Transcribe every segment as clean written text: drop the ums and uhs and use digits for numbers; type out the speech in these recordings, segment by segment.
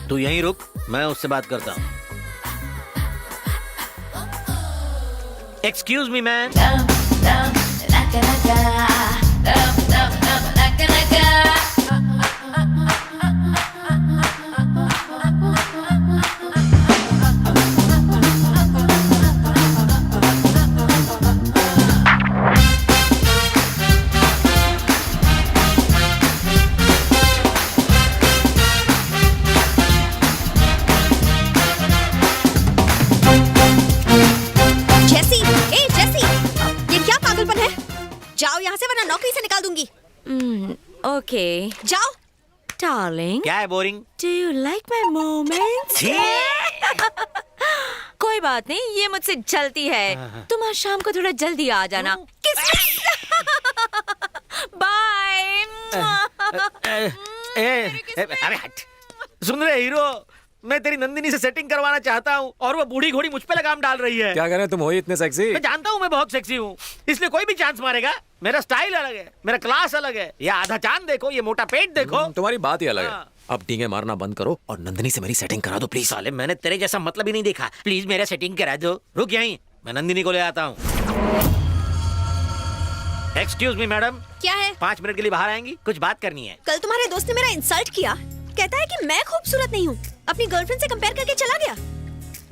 तू यहीं रुक, मैं उससे बात करता हूँ। Excuse me man. जाओ यहाँ से वरना नौकरी से निकाल दूंगी। ओके जाओ। डार्लिंग, क्या है boring? Do you like my moments? कोई बात नहीं, ये मुझसे चलती है। तुम आज शाम को थोड़ा जल्दी आ जाना। बाय। अरे हट। सुन रहे हीरो, मैं तेरी नंदिनी से सेटिंग करवाना चाहता हूँ और वो बूढ़ी घोड़ी मुझ पे लगाम डाल रही है। क्या करें, तुम हो ही इतने सेक्सी। मैं जानता हूँ मैं बहुत सेक्सी हूँ, इसलिए कोई भी चांस मारेगा। मेरा स्टाइल अलग है, मेरा क्लास अलग है। ये आधा चांद देखो, ये मोटा पेट देखो। तुम्हारी बात ही अलग है। हाँ। अब डींगे मारना बंद करो और नंदिनी से मेरी सेटिंग करा दो प्लीज। साले मैंने तेरे जैसा मतलब ही नहीं देखा। प्लीज मेरा सेटिंग करा दो। रुक यहीं, मैं नंदिनी को ले आता हूँ। Excuse me madam. क्या है? 5 मिनट के लिए बाहर आएंगी, कुछ बात करनी है। कल तुम्हारे दोस्त ने मेरा इंसल्ट किया, कहता है कि मैं खूबसूरत नहीं हूँ, अपनी गर्लफ्रेंड से कंपेयर करके चला गया।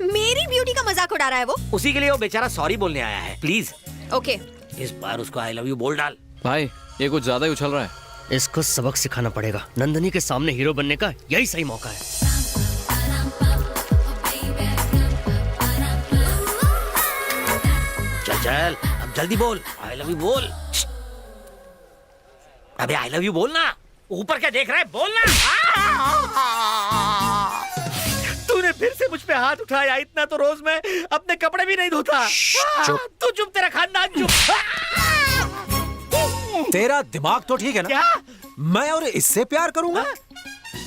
मेरी ब्यूटी का मजाक उड़ा रहा है वो। उसी के लिए वो बेचारा सॉरी बोलने आया है। Please okay. इस बार उसको आई लव यू बोल डाल। भाई ये कुछ ज्यादा ही उछल रहा है। इसको सबक सिखाना पड़ेगा। नंदिनी के सामने हीरो बनने का यही सही मौका है। चल चल, अब जल्दी बोल। आई लव यू बोल। अबे आई लव यू बोलना। ऊपर क्या देख रहा है, बोलना। तूने फिर से मुझ पे हाथ उठाया। इतना तो रोज मैं अपने कपड़े भी नहीं धोता। तू चुप, तेरा खानदान चुप। तेरा दिमाग तो ठीक है ना? क्या? मैं और इससे प्यार करूंगा?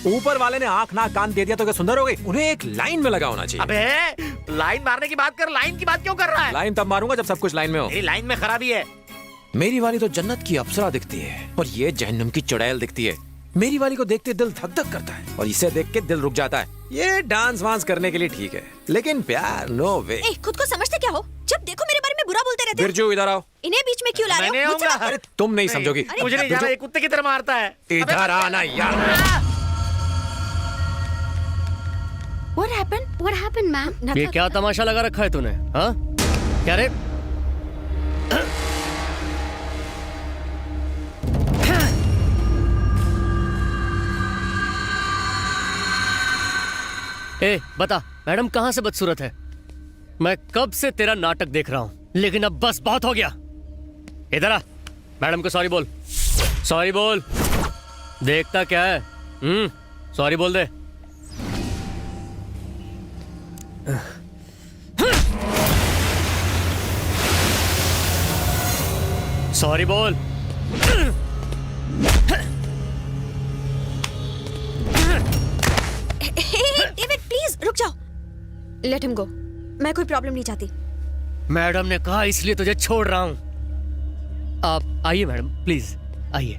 ऊपर वाले ने आंख नाक कान दे दिया तो क्या सुंदर हो गई? उन्हें एक लाइन में लगा होना चाहिए। अबे लाइन मारने की बात कर, लाइन की बात क्यों कर रहा है? लाइन तब मारूंगा जब सब कुछ लाइन में हो। मेरी लाइन में खराबी है। मेरी वाली तो जन्नत की अप्सरा दिखती है और ये जहन्नम की चुड़ैल दिखती है। मेरी वाली को देखते दिल धक धक करता है और इसे देख के दिल रुक जाता है। ये डांस वांस करने के लिए ठीक है, लेकिन प्यार नो वे। खुद को समझते क्या हो? जब देखो मेरे बारे में बुरा बोलते रहते हो। बिरजू इधर आओ। इन्हें बीच में क्यों ला रहे हो? मैं नहीं मुझसे आऊंगा। बात करो। अरे तुम नहीं समझोगी। मुझे नहीं जाना, ये कुत्ते की तरह मारता है। इधर आना यार। What happened? What happened, ma'am? ये क्या तमाशा लगा रखा है तूने? हाँ? क्या रे? बता, मैडम कहाँ से बदसूरत है? मैं कब से तेरा नाटक देख रहा हूँ, लेकिन अब बस बहुत हो गया। इधर आ, मैडम को सॉरी बोल। सॉरी बोल। देखता क्या है? सॉरी बोल दे। सॉरी बोल। डेविड प्लीज रुक जाओ। Let him go. मैं कोई प्रॉब्लम नहीं चाहती। मैडम ने कहा इसलिए तुझे छोड़ रहा हूं। आप आइए मैडम, प्लीज आइए।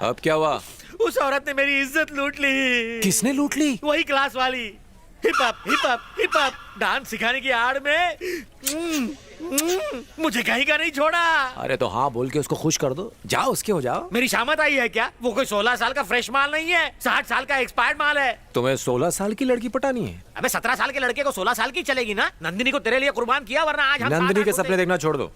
अब क्या हुआ? उस औरत ने मेरी इज्जत लूट ली। किसने लूट ली? वही क्लास वाली। Hip hop hip hop hip hop dance सिखाने की आड़ में मुझे कहीं का नहीं छोड़ा। अरे तो हाँ बोल के उसको खुश कर दो। जाओ उसके हो जाओ। मेरी शामत आई है क्या? वो कोई 16 साल का फ्रेश माल नहीं है, 60 साल का एक्सपायर्ड माल है। तुम्हें 16 साल की लड़की पटानी है? अबे 17 साल के लड़के को 16 साल की चलेगी ना? नंदिनी को तेरे लिए कुर्बान किया, वरना आज हम नंदिनी के साथ सपने देखना छोड़ दो।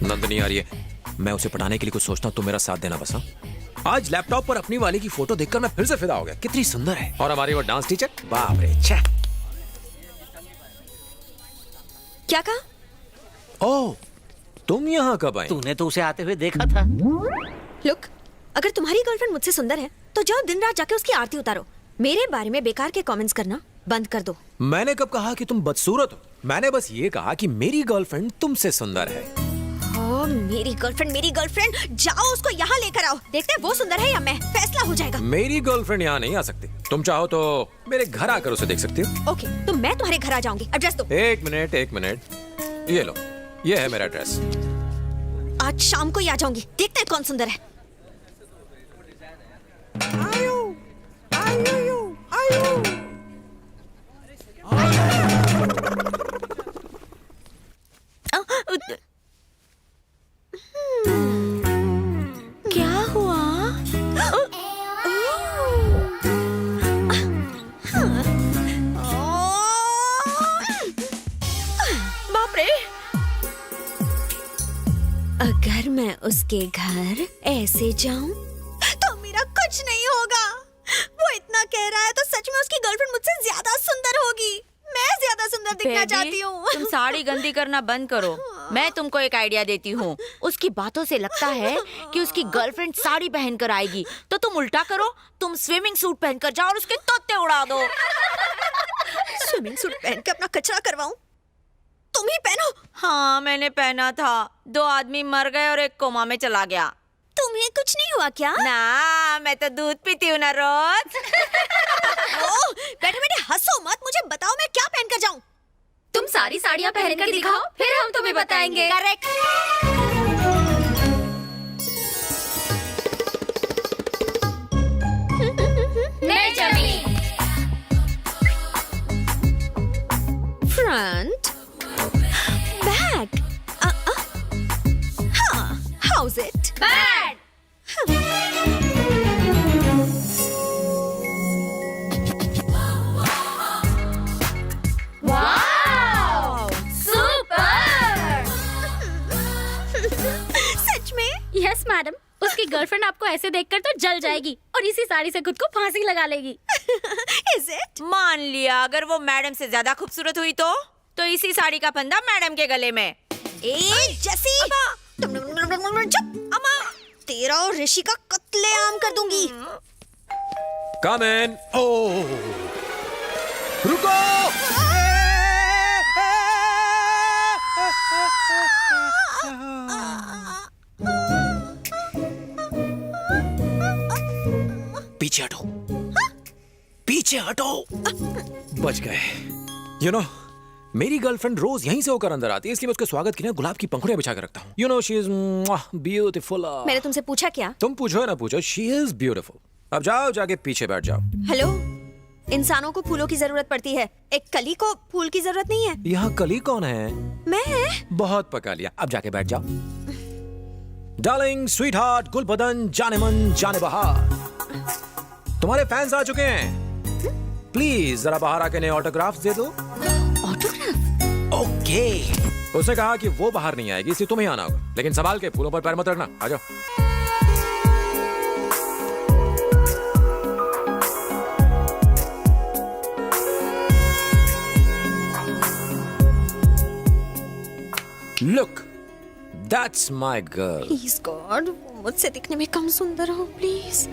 नंदिनी आ रही है, मैं उसे पढ़ाने के लिए कुछ सोचता हूँ, तुम मेरा साथ देना बस। हाँ, आज लैपटॉप पर अपनी वाली की फोटो देखकर मैं फिर से फिदा हो गया। कितनी सुंदर है। और हमारी वो डांस टीचर, बाप रे छे। क्या कहा? ओह, तुम यहाँ कब आई? तूने तो उसे आते हुए देखा था। लुक, अगर तुम्हारी गर्लफ्रेंड मुझसे सुंदर है तो जाओ दिन रात जाके उसकी आरती उतारो। मेरे बारे में बेकार के कमेंट्स करना बंद कर दो। मैंने कब कहा कि तुम बदसूरत हो? मैंने बस ये कहा कि मेरी गर्लफ्रेंड तुमसे सुंदर है। मेरी गर्लफ्रेंड जाओ उसको यहाँ लेकर आओ, देखते हैं वो सुंदर है या मैं, फैसला हो जाएगा। मेरी गर्लफ्रेंड यहाँ नहीं आ सकती। तुम चाहो तो मेरे घर आकर उसे देख सकती हो। ओके, तो मैं तुम्हारे घर आ जाऊंगी। एड्रेस दो। एक मिनट, ये लो, ये है मेरा एड्रेस। आज शाम को ही आ जाऊंगी, देखते हैं कौन सुंदर है। क्या हुआ? बाप रे! अगर मैं उसके घर ऐसे जाऊं तो मेरा कुछ नहीं होगा। वो इतना कह रहा है तो सच में उसकी गर्लफ्रेंड मुझसे ज्यादा सुंदर होगी। मैं ज्यादा सुंदर दिखना बेबी, चाहती हूँ। तुम साड़ी गंदी करना बंद करो। मैं तुमको एक आइडिया देती हूँ। उसकी बातों से लगता है कि उसकी गर्लफ्रेंड साड़ी पहनकर आएगी, तो तुम उल्टा करो, तुम स्विमिंग सूट पहनकर जाओ और उसके तोते उड़ा दो। स्विमिंग सूट पहन के अपना कचरा करवाऊं? तुम ही पहनो। हाँ, मैंने पहना था। 2 आदमी मर गए और एक कोमा में चला गया। तुम्हें कुछ नहीं हुआ क्या? ना, मैं तो दूध पीती हूँ ना रोज। बैठे बैठे हंसो मत, मुझे बताओ मैं क्या पहन कर जाऊं? तुम सारी साड़ियाँ पहनकर दिखाओ, फिर हम तुम्हें बताएंगे। करेक्ट। नई जमीन। फ्रंट, बैक, हाँ, house it? Bad. Wow, super. सच में? यस मैडम, उसकी गर्लफ्रेंड आपको ऐसे देखकर तो जल जाएगी और इसी साड़ी से खुद को फांसी लगा लेगी। Is it? मान लिया अगर वो मैडम से ज्यादा खूबसूरत हुई तो इसी साड़ी का फंदा मैडम के गले में। ए जैसी, चुप। अम्मा, तेरा और ऋषि का कत्लेआम कर दूंगी। कम इन। ओह, रुको। पीछे हटो, पीछे हटो। बच गए। यू नो, मेरी गर्लफ्रेंड रोज यहीं से होकर अंदर आती है, इसलिए मैं उसके स्वागत के लिए गुलाब की पंखुड़ियां बिछा कर रखता हूँ। You know, she is beautiful. मैंने तुमसे पूछा क्या? तुम पूछो या ना पूछो, शी इज ब्यूटीफुल। अब जाओ, जाके पीछे बैठ जाओ। हेलो, इंसानों को फूलों की जरूरत पड़ती है, एक कली को फूल की जरूरत नहीं है। यहाँ कली कौन है? मैं? बहुत पका लिया, अब जाके बैठ जाओ। डार्लिंग, स्वीट हार्ट, गुल बदन, जाने मन जाने बहार, तुम्हारे फैंस आ चुके हैं। प्लीज जरा बाहर आके नए ऑटोग्राफ्स दे दो। ऑटोग्राफ? ओके। उसने कहा कि वो बाहर नहीं आएगी, इसलिए तुम्हें आना होगा, लेकिन संभाल के, फूलों पर पैर मत रखना। आ जाओ। Look, that's my girl. Please God, मुझसे दिखने में कम सुंदर हो प्लीज।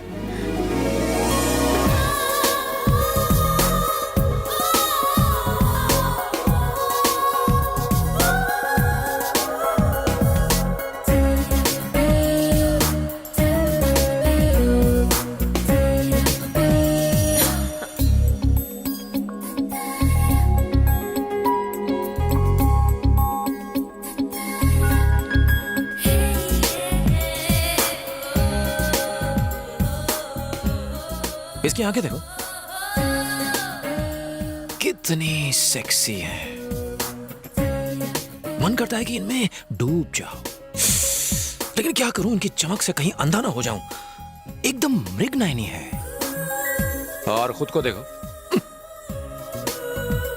इसकी आंखें देखो, कितनी सेक्सी है। मन करता है कि इनमें डूब जाओ, लेकिन क्या करूं, इनकी चमक से कहीं अंधा ना हो जाऊं। एकदम मृगनयनी है। और खुद को देखो,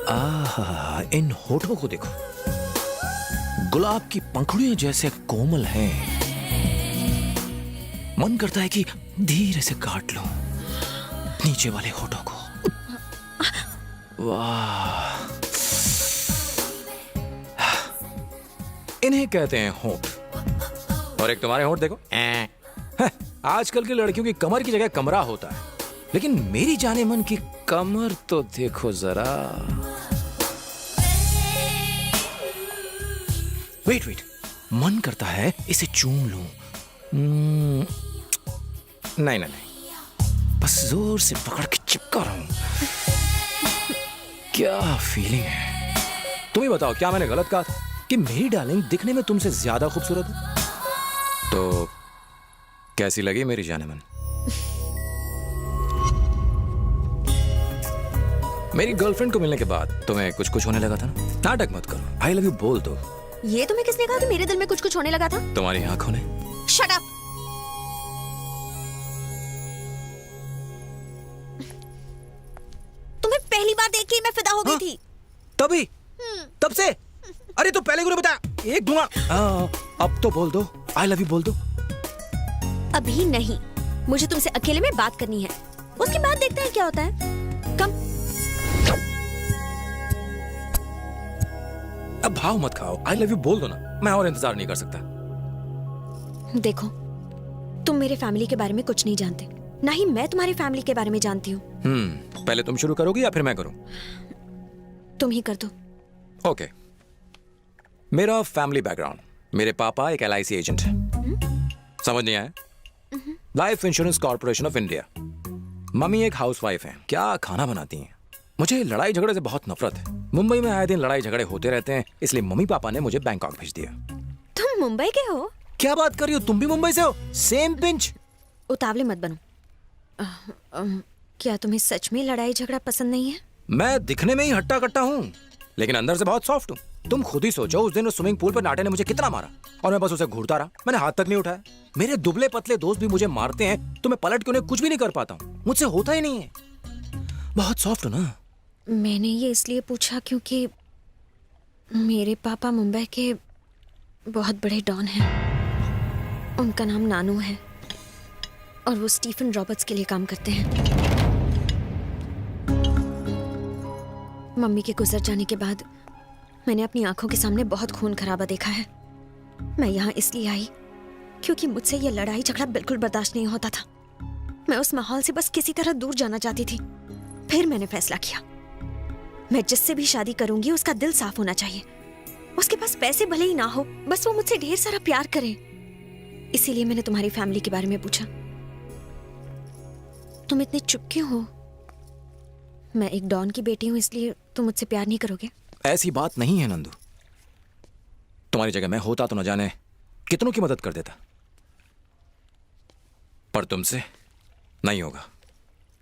आहा, इन होठों को देखो, गुलाब की पंखुड़ियां जैसे कोमल हैं। मन करता है कि धीरे से काट लो नीचे वाले होठों को। वाह, इन्हें कहते हैं होठ। और एक तुम्हारे होठ देखो। आजकल की लड़कियों की कमर की जगह कमरा होता है, लेकिन मेरी जाने मन की कमर तो देखो जरा। वेट वेट, मन करता है इसे चूम लूं। नहीं नहीं नहीं, बस जोर से पकड़ के चिपका रहा हूं। क्या फीलिंग है? तुम ही बताओ, क्या मैंने गलत कहा था कि मेरी डार्लिंग दिखने में तुमसे ज्यादा खूबसूरत है? तो कैसी लगी मेरी जानेमन? मेरी गर्लफ्रेंड को मिलने के बाद तुम्हें कुछ कुछ होने लगा था ना? नाटक मत करो, आई लव यू बोल दो। ये तुम्हें किसने कहा कि मेरे दिल में कुछ कुछ होने लगा था? तुम्हारी आंखों ने। Shut up. तुम्हें पहली बार देख के ही मैं फिदा हो गई थी। तभी? तब से? अरे तो पहले क्यों नहीं बताया? एक दूंगा। अब तो बोल दो, आई लव यू बोल दो। अभी नहीं, मुझे तुमसे अकेले में बात करनी है, उसके बाद देखते हैं क्या होता है। कम। अब भाव मत खाओ, आई लव यू बोल दो ना, मैं और इंतजार नहीं कर सकता। देखो, तुम मेरे फैमिली के बारे में कुछ नहीं जानते, ना ही मैं तुम्हारी फैमिली के बारे में जानती हूँ। पहले तुम शुरू करोगी या फिर मैं करूं? तुम ही कर दो। ओके। मेरा फैमिली बैकग्राउंड, मेरे पापा एक LIC एजेंट है। समझ नहीं आया? Life insurance corporation of India. Mummy एक हाउसवाइफ है, क्या खाना बनाती हैं। मुझे लड़ाई झगड़े से बहुत नफरत है। मुंबई में आए दिन लड़ाई झगड़े होते रहते हैं, इसलिए मम्मी पापा ने मुझे बैंकॉक भेज दिया। तुम मुंबई के हो? क्या बात कर रही हो, तुम भी मुंबई से हो? Same pinch. उतावले मत बनो। क्या तुम्हें सच में लड़ाई झगड़ा पसंद नहीं है? मैं दिखने में ही हट्टा कट्टा हूँ, लेकिन अंदर से बहुत सॉफ्ट हूँ। तुम खुद ही सोचो, उस दिन उस स्विमिंग पूल पर नाटे ने मुझे कितना मारा और मैं बस उसे घूरता रहा, मैंने हाथ तक नहीं उठाया। मेरे दुबले पतले दोस्त भी मुझे मारते हैं तो मैं पलट के उन्हें कुछ भी नहीं कर पाता हूँ, मुझसे होता ही नहीं है। बहुत सॉफ्ट हूँ ना। मैंने ये इसलिए पूछा क्योंकि मेरे पापा मुंबई के बहुत बड़े डॉन हैं। उनका नाम नानू है और वो स्टीफन रॉबर्ट्स के लिए काम करते हैं। मम्मी के गुजर जाने के बाद मैंने अपनी आंखों के सामने बहुत खून खराबा देखा है। मैं यहाँ इसलिए आई क्योंकि मुझसे ये लड़ाई झगड़ा बिल्कुल बर्दाश्त नहीं होता था। मैं उस माहौल से बस किसी तरह दूर जाना चाहती थी। फिर मैंने फैसला किया, मैं जिससे भी शादी करूंगी उसका दिल साफ होना चाहिए। उसके पास पैसे भले ही ना हो, बस वो मुझसे ढेर सारा प्यार करे। इसीलिए मैंने तुम्हारी फैमिली के बारे में पूछा। तुम इतने चुप क्यों हो? मैं एक डॉन की बेटी हूँ, इसलिए तुम मुझसे प्यार नहीं करोगे? ऐसी बात नहीं है नंदू। तुम्हारी जगह मैं होता तो न जाने कितनों की मदद कर देता, पर तुमसे नहीं होगा।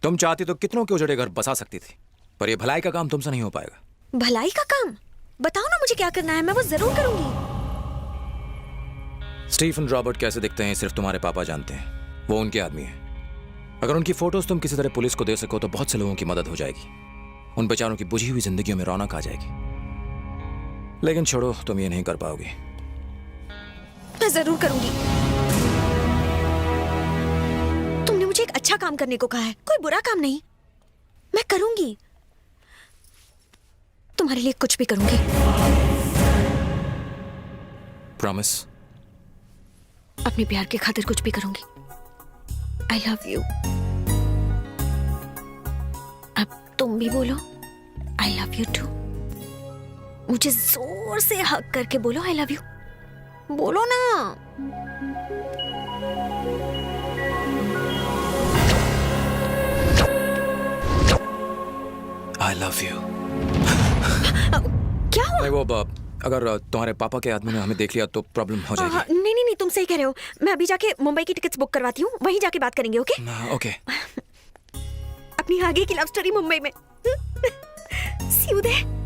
तुम चाहती तो कितनों के उजड़े घर बसा सकती थी, पर यह भलाई का काम तुमसे नहीं हो पाएगा। भलाई का काम? बताओ ना मुझे क्या करना है, मैं वो जरूर करूंगी। स्टीफन रॉबर्ट कैसे दिखते हैं सिर्फ तुम्हारे पापा जानते हैं। वो उनके आदमी हैं। अगर उनकी फोटोज तुम किसी तरह पुलिस को दे सको तो बहुत से लोगों की मदद हो जाएगी। उन बेचारों की बुझी हुई जिंदगियों में रौनक आ जाएगी। लेकिन छोड़ो, तुम ये नहीं कर पाओगी। मैं जरूर करूंगी। तुमने मुझे एक अच्छा काम करने को कहा है, कोई बुरा काम नहीं। मैं करूंगी, तुम्हारे लिए कुछ भी करूंगी। प्रॉमिस? अपने प्यार के खातिर कुछ भी करूंगी। I love you. अब तुम भी बोलो आई लव यू टू। मुझे जोर से हग करके बोलो आई लव यू। बोलो ना। I love you. क्या हुआ? नहीं, वो अगर तुम्हारे पापा के आदमी ने हमें देख लिया तो प्रॉब्लम हो जाएगी। नहीं नहीं नहीं, तुम सही कह रहे हो। मैं अभी जाके मुंबई की टिकट्स बुक करवाती हूँ, वहीं जाके बात करेंगे। ओके? ओके। अपनी आगे की लव स्टोरी मुंबई में। सी यू देयर।